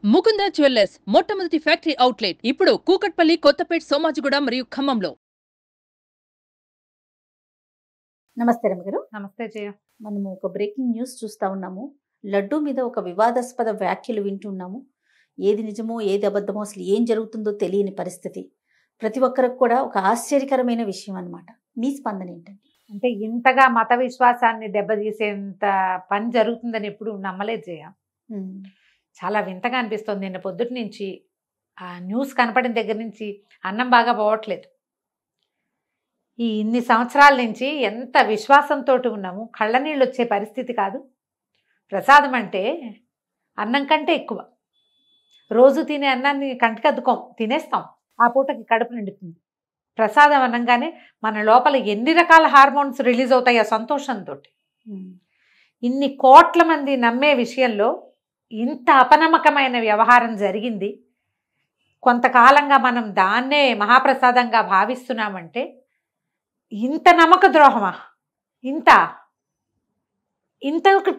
Mukunda jewellers మొట్టమొదటి factory outlet ఇప్పుడు కూకట్పల్లి, కొత్తపేట్, సోమాజిగూడ మరియు ఖమ్మంలో. నమస్తే రమగారు. నమస్తే జయ. మనము ఒక బ్రేకింగ్ న్యూస్ చూస్తా ఉన్నాము. లడ్డు మీద ఒక వివాదాస్పద వ్యాఖ్యలు వింటున్నాము. ఏది నిజమో ఏది అబద్ధమో అసలు ఏం జరుగుతుందో తెలియని పరిస్థితి. ప్రతి ఒక్కరికి కూడా ఒక ఆశ్చర్యకరమైన విషయం అన్నమాట. మీ స్పందన ఏంటండి? అంటే ఇంతగా మత విశ్వాసాన్ని దెబ్బతీసేంత పని జరుగుతుందని ఎప్పుడు నమ్మలేదు జయ. చాలా వింతగా అనిపిస్తుంది. నిన్న పొద్దుటి నుంచి ఆ న్యూస్ కనపడిన దగ్గర నుంచి అన్నం బాగా పోవట్లేదు. ఈ ఇన్ని సంవత్సరాల నుంచి ఎంత విశ్వాసంతో ఉన్నాము, కళ్ళ నీళ్ళు వచ్చే పరిస్థితి కాదు. ప్రసాదం అంటే అన్నం కంటే ఎక్కువ. రోజు తినే అన్నాన్ని కంటికద్దుకోం, తినేస్తాం, ఆ పూటకి కడుపు నిండుతుంది. ప్రసాదం అనగానే మన లోపల ఎన్ని రకాల హార్మోన్స్ రిలీజ్ అవుతాయో సంతోషంతో. ఇన్ని కోట్ల మంది నమ్మే విషయంలో ఇంత అపనమ్మకమైన వ్యవహారం జరిగింది. కొంతకాలంగా మనం దాన్నే మహాప్రసాదంగా భావిస్తున్నామంటే ఇంత నమ్మక ద్రోహమా? ఇంత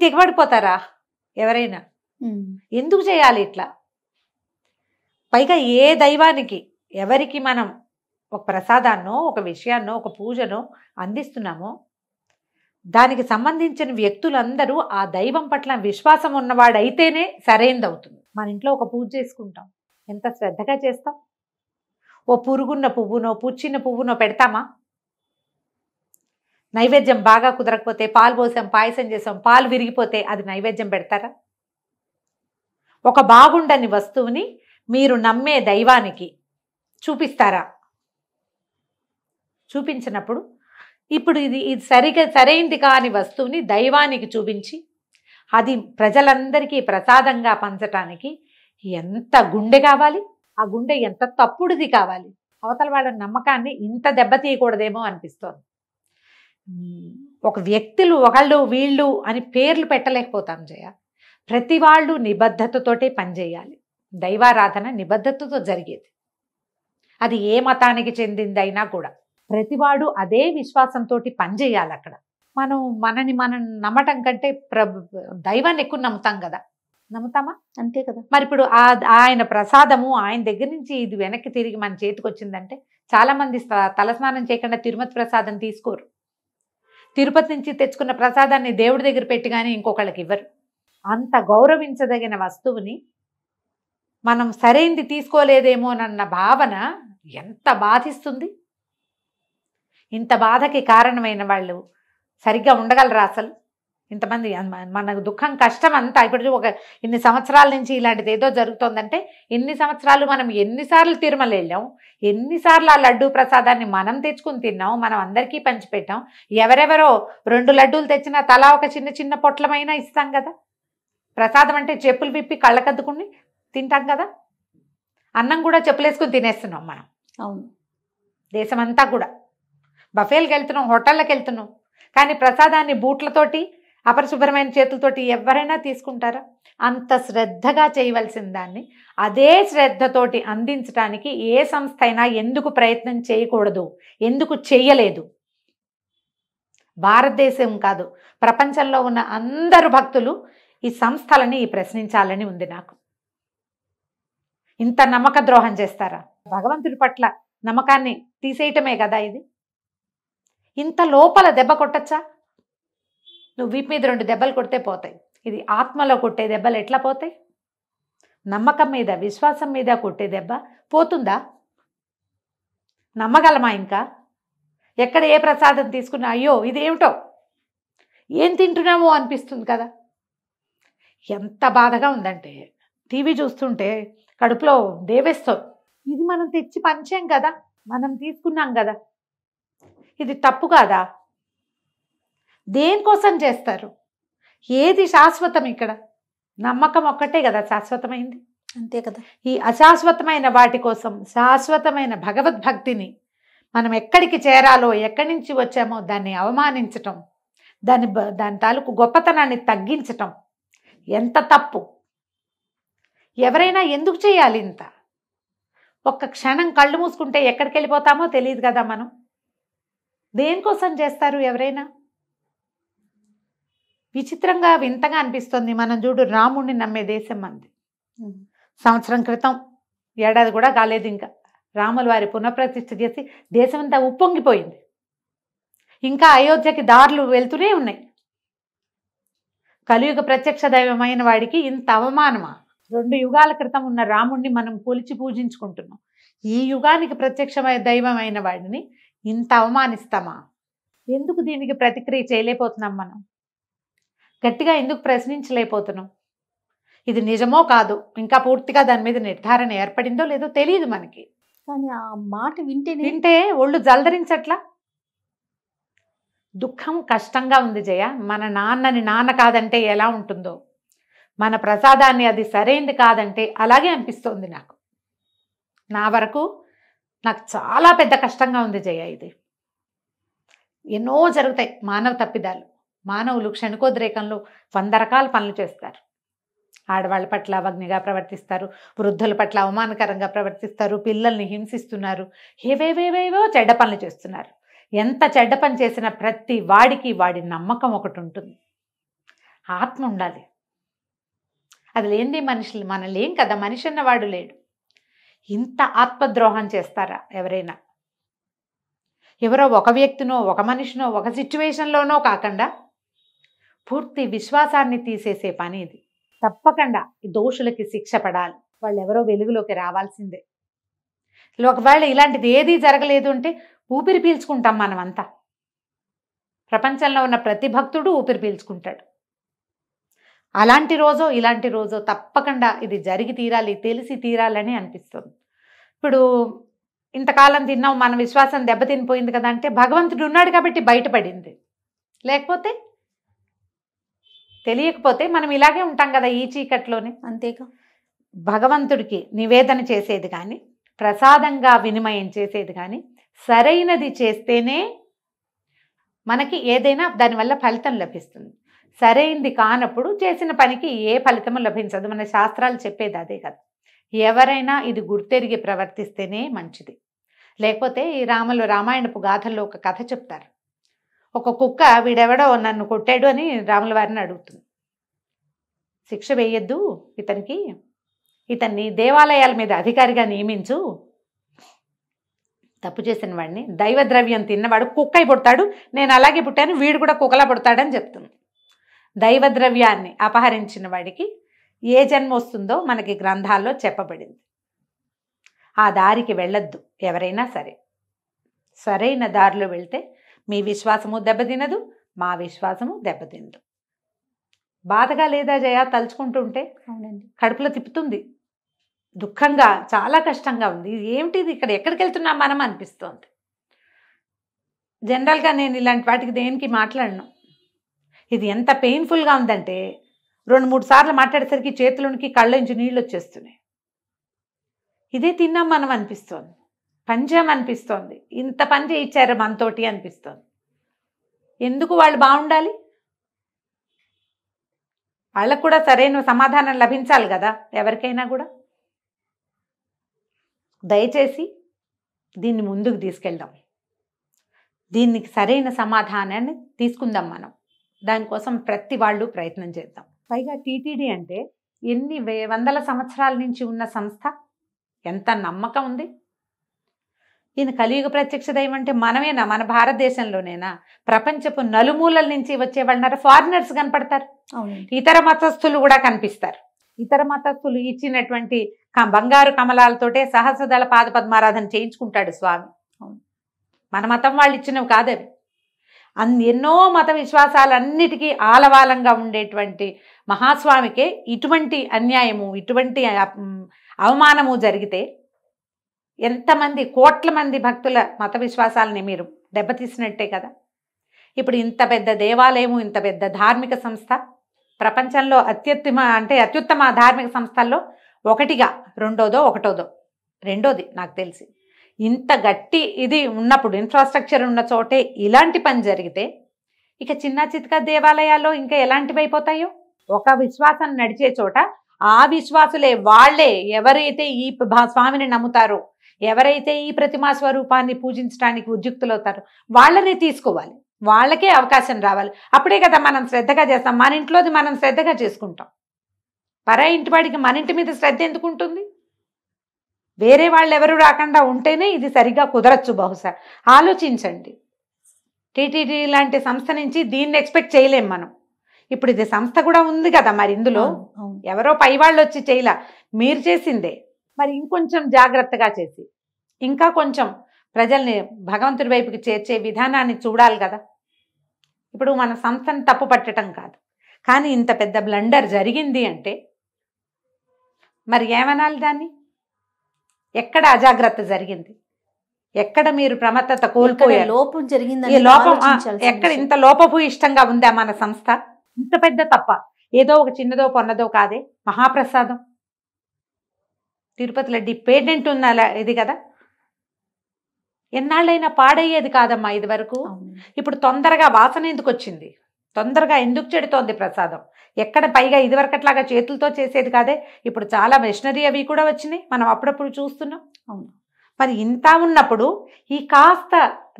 తెగబడిపోతారా ఎవరైనా? ఎందుకు చేయాలి ఇట్లా? పైగా ఏ దైవానికి ఎవరికి మనం ఒక ప్రసాదాన్నో, ఒక విషయాన్నో, ఒక పూజనో అందిస్తున్నామో దానికి సంబంధించిన వ్యక్తులందరూ ఆ దైవం పట్ల విశ్వాసం ఉన్నవాడైతేనే సరైనది అవుతుంది. మన ఇంట్లో ఒక పూజ చేసుకుంటాం, ఎంత శ్రద్ధగా చేస్తాం. ఓ పురుగున్న పువ్వునో, పుచ్చిన పువ్వునో పెడతామా? నైవేద్యం బాగా కుదరకపోతే పాలు పోసాం, పాయసం చేసాం, పాలు విరిగిపోతే అది నైవేద్యం పెడతారా? ఒక బాగుండని వస్తువుని మీరు నమ్మే దైవానికి చూపిస్తారా? చూపించినప్పుడు ఇప్పుడు ఇది సరైంది కాని వస్తువుని దైవానికి చూపించి అది ప్రజలందరికీ ప్రసాదంగా పంచటానికి ఎంత గుండె కావాలి? ఆ గుండె ఎంత తప్పుడుది కావాలి? అవతల వాళ్ళ నమ్మకాన్ని ఇంత దెబ్బతీయకూడదేమో అనిపిస్తోంది. ఒక వ్యక్తులు ఒకళ్ళు వీళ్ళు అని పేర్లు పెట్టలేకపోతాం జయ. ప్రతి వాళ్ళు నిబద్ధతతోటే పనిచేయాలి. దైవారాధన నిబద్ధతతో జరిగేది. అది ఏ మతానికి చెందిందైనా కూడా ప్రతివాడు అదే విశ్వాసంతో పనిచేయాలి. అక్కడ మనం నమ్మటం కంటే దైవాన్ని ఎక్కువ నమ్ముతాం కదా. నమ్ముతామా? అంతే కదా. మరి ఇప్పుడు ఆయన ప్రసాదము ఆయన దగ్గర నుంచి ఇది వెనక్కి తిరిగి మన చేతికి వచ్చిందంటే చాలా మంది తలస్నానం చేయకుండా తిరుమతి ప్రసాదం తీసుకోరు. తిరుపతి నుంచి తెచ్చుకున్న ప్రసాదాన్ని దేవుడి దగ్గర పెట్టి కానీ ఇంకొకళ్ళకి ఇవ్వరు. అంత గౌరవించదగిన వస్తువుని మనం సరైంది తీసుకోలేదేమోనన్న భావన ఎంత బాధిస్తుంది. ఇంత బాధకి కారణమైన వాళ్ళు సరిగ్గా ఉండగలరా అసలు? ఇంతమంది మన దుఃఖం కష్టం అంతా ఇప్పుడు ఒక ఇన్ని సంవత్సరాల నుంచి ఇలాంటిది ఏదో జరుగుతోందంటే ఇన్ని సంవత్సరాలు మనం ఎన్నిసార్లు తిరుమల వెళ్ళాం, ఎన్నిసార్లు ఆ లడ్డూ ప్రసాదాన్ని మనం తెచ్చుకుని తిన్నాం, మనం అందరికీ పంచిపెట్టాం. ఎవరెవరో 2 లడ్డూలు తెచ్చినా తలా ఒక చిన్న చిన్న పొట్లమైనా ఇస్తాం కదా. ప్రసాదం అంటే చెప్పులు విప్పి కళ్ళకద్దుకుని తింటాం కదా. అన్నం కూడా చెప్పులేసుకుని తినేస్తున్నాం మనం. అవును, దేశమంతా కూడా బఫేలకు వెళ్తున్నాం, హోటళ్ళకి వెళ్తున్నాం. కానీ ప్రసాదాన్ని బూట్లతోటి అపరిశుభ్రమైన చేతులతోటి ఎవరైనా తీసుకుంటారా? అంత శ్రద్ధగా చేయవలసిన దాన్ని అదే శ్రద్ధతోటి అందించడానికి ఏ సంస్థ అయినా ఎందుకు ప్రయత్నం చేయకూడదు? ఎందుకు చెయ్యలేదు? భారతదేశం కాదు, ప్రపంచంలో ఉన్న అందరు భక్తులు ఈ సంస్థలని ప్రశ్నించాలని ఉంది నాకు. ఇంత నమ్మక ద్రోహం చేస్తారా? భగవంతుడి పట్ల నమ్మకాన్ని తీసేయటమే కదా ఇది. ఇంత లోపల దెబ్బ కొట్టచ్చా? నువ్వు వీపు మీద 2 దెబ్బలు కొడితే పోతాయి. ఇది ఆత్మలో కొట్టే దెబ్బలు ఎట్లా పోతాయి? నమ్మకం మీద, విశ్వాసం మీద కొట్టే దెబ్బ పోతుందా? నమ్మగలమా? ఇంకా ఎక్కడ ఏ ప్రసాదం తీసుకున్నా అయ్యో ఇదేమిటో, ఏం తింటున్నామో అనిపిస్తుంది కదా. ఎంత బాధగా ఉందంటే టీవీ చూస్తుంటే కడుపులో దేవేస్తుంది. ఇది మనం తెచ్చి పంచాం కదా, మనం తీసుకున్నాం కదా, ఇది తప్పు కాదా? దేనికోసం చేస్తారు? ఏది శాశ్వతం ఇక్కడ? నమ్మకం ఒక్కటే కదా శాశ్వతమైంది. అంతే కదా. ఈ అశాశ్వతమైన వాటి కోసం శాశ్వతమైన భగవద్భక్తిని మనం ఎక్కడికి చేరాలో, ఎక్కడి నుంచి వచ్చామో దాన్ని అవమానించటం, దాని తాలూకు గొప్పతనాన్ని తగ్గించటం ఎంత తప్పు. ఎవరైనా ఎందుకు చేయాలి ఇంత? ఒక్క క్షణం కళ్ళు మూసుకుంటే ఎక్కడికి వెళ్ళిపోతామో తెలియదు కదా మనం. దేనికోసం చేస్తారు ఎవరైనా? విచిత్రంగా వింతగా అనిపిస్తుంది. మనం చూడు, రాముడిని నమ్మే దేశం మంది. సంవత్సరం క్రితం, ఏడాది కూడా కాలేదు ఇంకా, రాముల వారి పునఃప్రతిష్ఠ చేసి దేశమంతా ఉప్పొంగిపోయింది. ఇంకా అయోధ్యకి దారులు వెళ్తూనే ఉన్నాయి. కలియుగ ప్రత్యక్ష దైవమైన వాడికి ఇంత అవమానమా? 2 యుగాల క్రితం ఉన్న రాముణ్ణి మనం కొలిచి పూజించుకుంటున్నాం. ఈ యుగానికి ప్రత్యక్ష దైవమైన వాడిని ఇంత అవమానిస్తామా? ఎందుకు దీనికి ప్రతిక్రియ చేయలేకపోతున్నాం? మనం గట్టిగా ఎందుకు ప్రశ్నించలేకపోతున్నాం? ఇది నిజమో కాదు, ఇంకా పూర్తిగా దాని మీద నిర్ధారణ ఏర్పడిందో లేదో తెలియదు మనకి. కానీ ఆ మాట వింటే ఒళ్ళు జలదరించట్లా? దుఃఖం కష్టంగా ఉంది జయ. మన నాన్నని నాన్న కాదంటే ఎలా ఉంటుందో, మన ప్రసాదాన్ని అది సరైంది కాదంటే అలాగే అనిపిస్తోంది నాకు. నా వరకు నాకు చాలా పెద్ద కష్టంగా ఉంది జయ. ఇది ఎన్నో జరుగుతాయి మానవ తప్పిదాలు. మానవులు క్షణికోద్రేకంలో 100 రకాల పనులు చేస్తారు. ఆడవాళ్ళ పట్ల అవజ్ఞగా ప్రవర్తిస్తారు, వృద్ధుల పట్ల అవమానకరంగా ప్రవర్తిస్తారు, పిల్లల్ని హింసిస్తున్నారు, ఏవేవేవేవో చెడ్డ పనులు చేస్తున్నారు. ఎంత చెడ్డ పని చేసినా ప్రతి వాడికి వాడి నమ్మకం ఒకటి ఉంటుంది, ఆత్మ ఉండాలి. అది లేనిది మనుషులు మన లేం కదా, మనిషి అన్నవాడు లేడు. ఇంత ఆత్మద్రోహం చేస్తారా ఎవరైనా? ఎవరో ఒక వ్యక్తినో ఒక మనిషినో ఒక సిచ్యువేషన్లోనో కాకుండా పూర్తి విశ్వాసాన్ని తీసేసే పని ఇది. తప్పకుండా ఈ దోషులకి శిక్ష పడాలి. వాళ్ళు ఎవరో వెలుగులోకి రావాల్సిందే. ఒకవేళ ఇలాంటిది ఏదీ జరగలేదు అంటే ఊపిరి పీల్చుకుంటాం మనమంతా. ప్రపంచంలో ఉన్న ప్రతి భక్తుడు ఊపిరి పీల్చుకుంటాడు. అలాంటి రోజో ఇలాంటి రోజో తప్పకుండా ఇది జరిగి తీరాలి, తెలిసి తీరాలని అనిపిస్తుంది. ఇప్పుడు ఇంతకాలం తిన్నాం, మన విశ్వాసం దెబ్బతినిపోయింది కదా అంటే భగవంతుడు ఉన్నాడు కాబట్టి బయటపడింది. లేకపోతే తెలియకపోతే మనం ఇలాగే ఉంటాం కదా ఈ చీకట్లోనే. అంతేగా. భగవంతుడికి నివేదన చేసేది కానీ, ప్రసాదంగా వినిమయం చేసేది కానీ, సరైనది చేస్తేనే మనకి ఏదైనా దానివల్ల ఫలితం లభిస్తుంది. సరైంది కానప్పుడు చేసిన పనికి ఏ ఫలితము లభించదు. మన శాస్త్రాలు చెప్పేది అదే కదా. ఎవరైనా ఇది గుర్తెరిగి ప్రవర్తిస్తేనే మంచిది. లేకపోతే ఈ రామాయణపు గాథల్లో ఒక కథ చెప్తారు. ఒక కుక్క వీడెవడో నన్ను కొట్టాడు అని రాముల వారిని అడుగుతుంది. శిక్ష వేయొద్దు ఇతన్ని దేవాలయాల మీద అధికారిగా నియమించు, తప్పు చేసిన వాడిని, దైవద్రవ్యం తిన్నవాడు కుక్కై పుడతాడు, నేను అలాగే పుట్టాను, వీడు కూడా కుక్కలా పుడతాడని చెప్తుంది. దైవద్రవ్యాన్ని అపహరించిన వాడికి ఏ జన్మ వస్తుందో మనకి గ్రంథాల్లో చెప్పబడింది. ఆ దారికి వెళ్ళొద్దు ఎవరైనా సరే. సరైన దారిలో వెళ్తే మీ విశ్వాసము దెబ్బతినదు, మా విశ్వాసము దెబ్బతినదు. బాధగా లేదా జయ తలుచుకుంటుంటే? అవునండి. కడుపులో తిప్పుతుంది, దుఃఖంగా, చాలా కష్టంగా ఉంది. ఏమిటిది, ఇక్కడ ఎక్కడికి వెళ్తున్నాం మనం అనిపిస్తోంది. జనరల్గా నేను ఇలాంటి వాటికి దేనికి మాట్లాడను. ఇది ఎంత పెయిన్ఫుల్గా ఉందంటే 2-3 సార్లు మాట్లాడేసరికి చేతులోనికి కళ్ళలోంచి నీళ్ళు వచ్చేస్తున్నాయి. ఇదే తిన్నాం మనం అనిపిస్తోంది, పంచాం అనిపిస్తోంది, ఇంత పని చేయించారు మనతోటి అనిపిస్తోంది. ఎందుకు వాళ్ళు బాగుండాలి? వాళ్ళకు కూడా సరైన సమాధానం లభించాలి కదా ఎవరికైనా కూడా. దయచేసి దీన్ని ముందుకు తీసుకెళ్దాం, దీనికి సరైన సమాధానాన్ని తీసుకుందాం మనం. దానికోసం ప్రతి వాళ్ళు ప్రయత్నం చేద్దాం. పైగా టీటీడీ అంటే ఎన్ని వందల సంవత్సరాల నుంచి ఉన్న సంస్థ, ఎంత నమ్మకం ఉంది. ఈయన కలియుగ ప్రత్యక్ష దైవం అంటే మనమేనా, మన భారతదేశంలోనేనా? ప్రపంచపు నలుమూలల నుంచి వచ్చే వాళ్ళ ఫారినర్స్ కనపడతారు, ఇతర మతస్థులు కూడా కనిపిస్తారు. ఇతర మతస్థులు ఇచ్చినటువంటి బంగారు కమలాలతోటే సహస్రదళ పాద పద్మారాధన చేయించుకుంటాడు స్వామి. మన మతం వాళ్ళు ఇచ్చినవి కాదవి. ఎన్నో మత విశ్వాసాలన్నిటికీ ఆలవాలంగా ఉండేటువంటి మహాస్వామికే ఇటువంటి అన్యాయము, ఇటువంటి అవమానము జరిగితే ఎంతమంది కోట్ల మంది భక్తుల మత విశ్వాసాలని మీరు దెబ్బతీసినట్టే కదా. ఇప్పుడు ఇంత పెద్ద దేవాలయము, ఇంత పెద్ద ధార్మిక సంస్థ, ప్రపంచంలో అత్యుత్తమ ధార్మిక సంస్థల్లో ఒకటిగా, రెండోది నాకు తెలిసి. ఇంత గట్టి ఇది ఉన్నప్పుడు, ఇన్ఫ్రాస్ట్రక్చర్ ఉన్న చోటే ఇలాంటి పని జరిగితే ఇక చిన్న చితక దేవాలయాల్లో ఇంకా ఎలాంటివి అయిపోతాయో. ఒక విశ్వాసం నడిచే చోట ఆ విశ్వాసులే, వాళ్లే ఎవరైతే ఈ స్వామిని నమ్ముతారో, ఎవరైతే ఈ ప్రతిమా స్వరూపాన్ని పూజించడానికి ఉద్యుక్తులవుతారో వాళ్ళని తీసుకోవాలి, వాళ్ళకే అవకాశం రావాలి. అప్పుడే కదా మనం శ్రద్ధగా చేస్తాం, మన ఇంట్లోది మనం శ్రద్ధగా చేసుకుంటాం. పరా ఇంటి వాడికి మన ఇంటి మీద శ్రద్ధ ఎందుకు ఉంటుంది? వేరే వాళ్ళు ఎవరు రాకుండా ఉంటేనే ఇది సరిగ్గా కుదరచ్చు బహుశా. ఆలోచించండి. టీటీడీ లాంటి సంస్థ నుంచి దీన్ని ఎక్స్పెక్ట్ చేయలేం మనం. ఇప్పుడు ఇది సంస్థ కూడా ఉంది కదా, మరి ఇందులో ఎవరో పై వాళ్ళు వచ్చి చేయలా, మీరు చేసిందే. మరి ఇంకొంచెం జాగ్రత్తగా చేసి ఇంకా కొంచెం ప్రజల్ని భగవంతుడి వైపుకి చేర్చే విధానాన్ని చూడాలి కదా. ఇప్పుడు మన సంస్థను తప్పు పట్టడం కాదు, కానీ ఇంత పెద్ద బ్లండర్ జరిగింది అంటే మరి ఏమనాలి దాన్ని? ఎక్కడ అజాగ్రత్త జరిగింది? ఎక్కడ మీరు ప్రమత్తత కోల్పోయారు? లోపం జరిగింది. ఈ లోపం ఎక్కడ? ఇంత లోపభూయిష్టంగా ఉందా మన సంస్థ? ఇంత పెద్ద తప్ప ఏదో ఒక చిన్నదో పొన్నదో కాదే మహాప్రసాదం. తిరుపతి లడ్డి పేటెంట్ ఉన్న ఇది కదా, ఎన్నాళ్ళైనా పాడయ్యేది కాదమ్మా ఇది వరకు. ఇప్పుడు తొందరగా వాసన ఎందుకు వచ్చింది? తొందరగా ఎందుకు చెడుతోంది ప్రసాదం? ఎక్కడ? పైగా ఇదివరకట్లాగా చేతులతో చేసేది కాదే, ఇప్పుడు చాలా మెషినరీ అవి కూడా వచ్చినాయి, మనం అప్పుడప్పుడు చూస్తున్నాం. అవును. మరి ఇంత ఉన్నప్పుడు ఈ కాస్త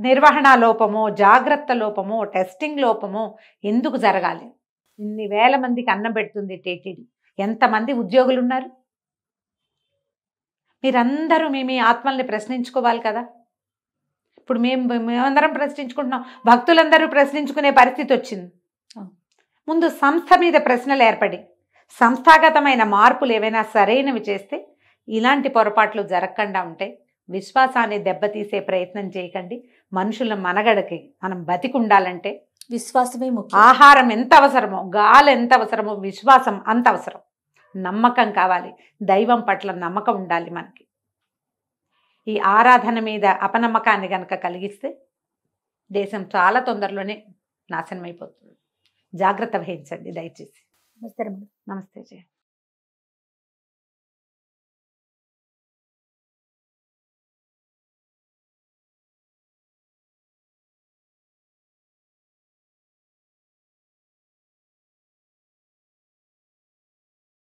నిర్వహణ లోపమో, జాగ్రత్త లోపమో, టెస్టింగ్ లోపమో ఎందుకు జరగాలి? ఇన్ని వేల మందికి అన్నం పెడుతుంది టీటీడీ. ఎంతమంది ఉద్యోగులు ఉన్నారు? మీరందరూ మీ ఆత్మల్ని ప్రశ్నించుకోవాలి కదా. ఇప్పుడు మేమందరం ప్రశ్నించుకుంటున్నాం, భక్తులందరూ ప్రశ్నించుకునే పరిస్థితి వచ్చింది. ముందు సంస్థ మీద ప్రశ్నలు ఏర్పడి సంస్థాగతమైన మార్పులు ఏవైనా సరైనవి చేస్తే ఇలాంటి పొరపాట్లు జరగకుండా ఉంటాయి. విశ్వాసాన్ని దెబ్బతీసే ప్రయత్నం చేయకండి. మనుషుల మనగడకి మనం బతికి ఉండాలంటే విశ్వాసమే ముఖ్యం. ఆహారం ఎంత అవసరమో, గాలి ఎంత అవసరమో, విశ్వాసం అంత అవసరం. నమ్మకం కావాలి, దైవం పట్ల నమ్మకం ఉండాలి మనకి. ఈ ఆరాధన మీద అపనమ్మకాన్ని గనక కలిగిస్తే దేశం చాలా తొందరలోనే నాశనం అయిపోతుంది. జాగ్రత్త వహించండి దయచేసి. నమస్తే. నమస్తే జయ.